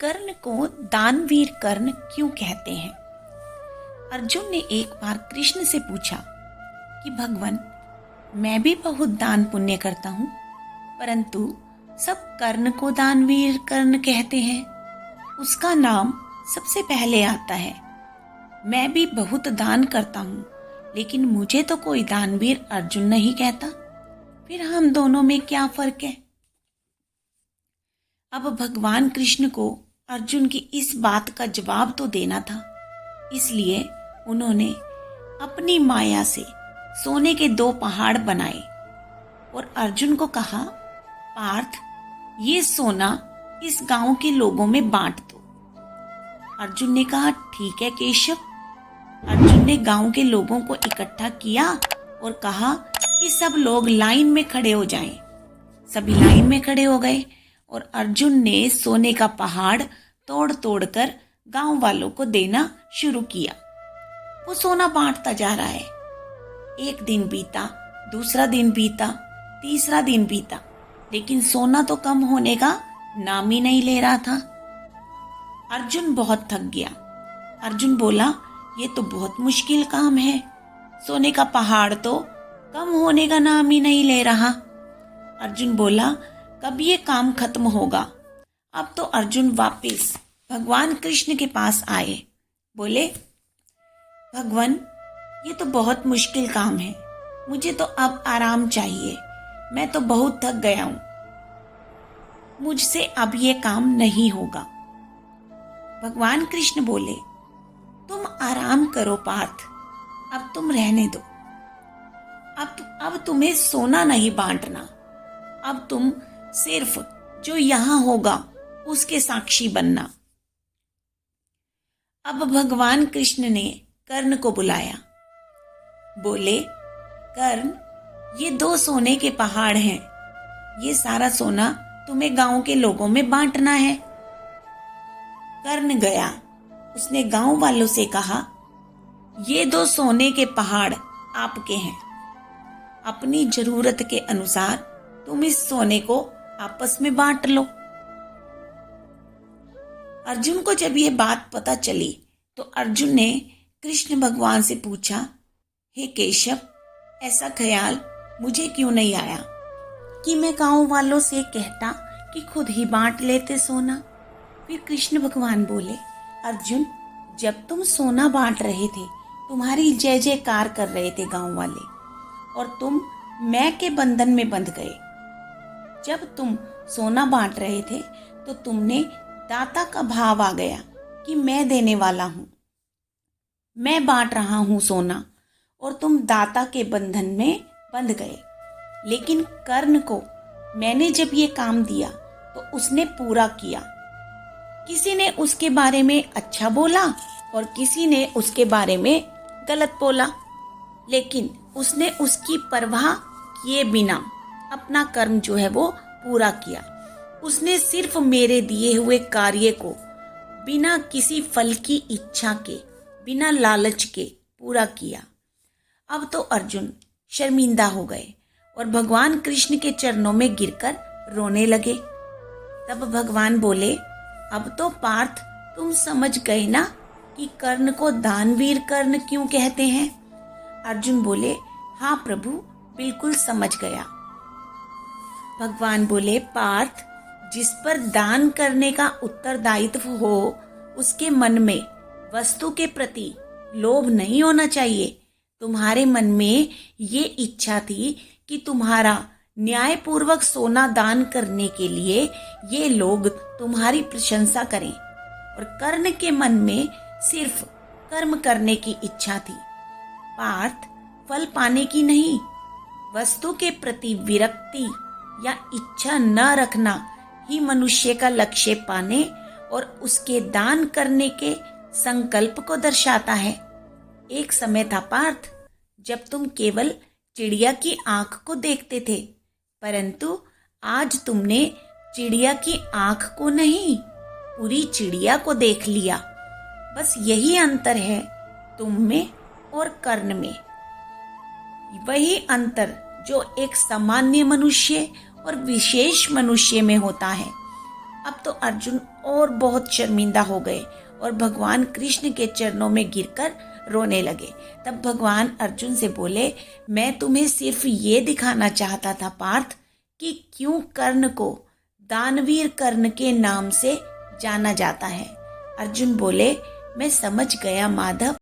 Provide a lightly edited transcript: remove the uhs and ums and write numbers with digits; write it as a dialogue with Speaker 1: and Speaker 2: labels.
Speaker 1: कर्ण को दानवीर कर्ण क्यों कहते हैं? अर्जुन ने एक बार कृष्ण से पूछा कि भगवान, मैं भी बहुत दान पुण्य करता हूँ, परंतु सब कर्ण को दानवीर कर्ण कहते हैं। उसका नाम सबसे पहले आता है। मैं भी बहुत दान करता हूँ, लेकिन मुझे तो कोई दानवीर अर्जुन नहीं कहता। फिर हम दोनों में क्या फर्क है? अब भगवान कृष्ण को अर्जुन की इस बात का जवाब तो देना था, इसलिए उन्होंने अपनी माया से सोने के 2 पहाड़ बनाए और अर्जुन को कहा, पार्थ, ये सोना इस गांव के लोगों में बांट दो। अर्जुन ने कहा, ठीक है केशव। अर्जुन ने गांव के लोगों को इकट्ठा किया और कहा कि सब लोग लाइन में खड़े हो जाएं। सभी लाइन में खड़े हो गए और अर्जुन ने सोने का पहाड़ तोड़ तोड़ कर गांव वालों को देना शुरू किया। वो सोना बांटता जा रहा है। एक दिन बीता, दूसरा दिन बीता, तीसरा दिन बीता, लेकिन सोना तो कम होने का नाम ही नहीं ले रहा था। अर्जुन बहुत थक गया। अर्जुन बोला, ये तो बहुत मुश्किल काम है। सोने का पहाड़ तो कम होने का नाम ही नहीं ले रहा। अर्जुन बोला, कब ये काम खत्म होगा? अब तो अर्जुन वापस भगवान कृष्ण के पास आए। बोले, भगवान, ये तो बहुत मुश्किल काम है। मुझे तो अब आराम चाहिए। मैं तो बहुत थक गया हूं। मुझसे अब ये काम नहीं होगा। भगवान कृष्ण बोले, तुम आराम करो पार्थ, अब तुम रहने दो। अब तुम्हें सोना नहीं बांटना। अब तुम सिर्फ जो यहां होगा उसके साक्षी बनना। अब भगवान कृष्ण ने कर्ण को बुलाया। बोले, कर्ण, ये 2 सोने के पहाड़ हैं। ये सारा सोना तुम्हें गांव के लोगों में बांटना है। कर्ण गया। उसने गांव वालों से कहा, ये 2 सोने के पहाड़ आपके हैं। अपनी जरूरत के अनुसार तुम इस सोने को आपस में बांट लो। अर्जुन को जब ये बात पता चली तो अर्जुन ने कृष्ण भगवान से पूछा, हे केशव, ऐसा ख्याल मुझे क्यों नहीं आया कि मैं गांव वालों से कहता कि खुद ही बांट लेते सोना। फिर कृष्ण भगवान बोले, अर्जुन, जब तुम सोना बांट रहे थे, तुम्हारी जय जयकार कर रहे थे गांव वाले, और तुम मैं के बंधन में बंध गए। जब तुम सोना बांट रहे थे तो तुमने दाता का भाव आ गया कि मैं देने वाला हूं, मैं बांट रहा हूं सोना, और तुम दाता के बंधन में बंध गए। लेकिन कर्ण को मैंने जब ये काम दिया तो उसने पूरा किया। किसी ने उसके बारे में अच्छा बोला और किसी ने उसके बारे में गलत बोला, लेकिन उसने उसकी परवाह किए बिना अपना कर्म जो है वो पूरा किया। उसने सिर्फ मेरे दिए हुए कार्य को बिना किसी फल की इच्छा के, बिना लालच के पूरा किया। अब तो अर्जुन शर्मिंदा हो गए और भगवान कृष्ण के चरणों में गिरकर रोने लगे। तब भगवान बोले, अब तो पार्थ, तुम समझ गए ना कि कर्ण को दानवीर कर्ण क्यों कहते हैं? अर्जुन बोले, हाँ प्रभु, बिल्कुल समझ गया। भगवान बोले, पार्थ, जिस पर दान करने का उत्तरदायित्व हो उसके मन में वस्तु के प्रति लोभ नहीं होना चाहिए। तुम्हारे मन में ये इच्छा थी कि तुम्हारा न्यायपूर्वक सोना दान करने के लिए ये लोग तुम्हारी प्रशंसा करें, और कर्ण के मन में सिर्फ कर्म करने की इच्छा थी, पार्थ, फल पाने की नहीं। वस्तु के प्रति विरक्ति या इच्छा न रखना ही मनुष्य का लक्ष्य पाने और उसके दान करने के संकल्प को दर्शाता है। एक समय था पार्थ, जब तुम केवल चिड़िया की आंख को देखते थे, परंतु आज तुमने चिड़िया की आंख को नहीं, पूरी चिड़िया को देख लिया। बस यही अंतर है तुम में और कर्ण में। वही अंतर जो एक सामान्य मनुष्य और विशेष मनुष्य में होता है। अब तो अर्जुन और बहुत शर्मिंदा हो गए और भगवान कृष्ण के चरणों में गिरकर रोने लगे। तब भगवान अर्जुन से बोले, मैं तुम्हें सिर्फ ये दिखाना चाहता था पार्थ कि क्यों कर्ण को दानवीर कर्ण के नाम से जाना जाता है। अर्जुन बोले, मैं समझ गया माधव,